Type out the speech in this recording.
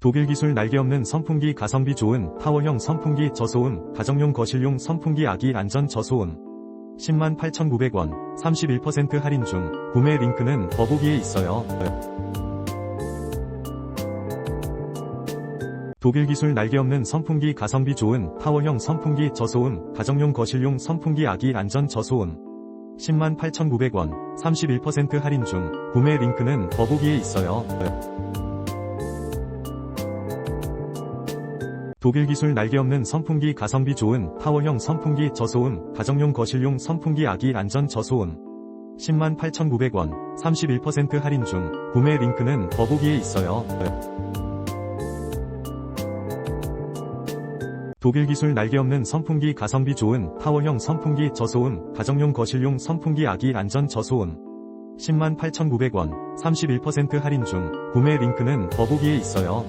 독일기술 날개없는 선풍기 가성비 좋은 타워형 선풍기 저소음 가정용 거실용 선풍기 아기 안전 저소음 108,900원 31% 할인 중 구매 링크는 더보기에 있어요. 독일기술 날개없는 선풍기 가성비 좋은 타워형 선풍기 저소음 가정용 거실용 선풍기 아기 안전 저소음 108,900원 31% 할인 중 구매 링크는 더보기에 있어요. 독일기술 날개없는 선풍기 가성비 좋은 타워형 선풍기 저소음 가정용 거실용 선풍기 아기 안전 저소음 108,900원 31% 할인 중 구매 링크는 더보기에 있어요. 독일기술 날개없는 선풍기 가성비 좋은 타워형 선풍기 저소음 가정용 거실용 선풍기 아기 안전 저소음 108,900원 31% 할인 중 구매 링크는 더보기에 있어요.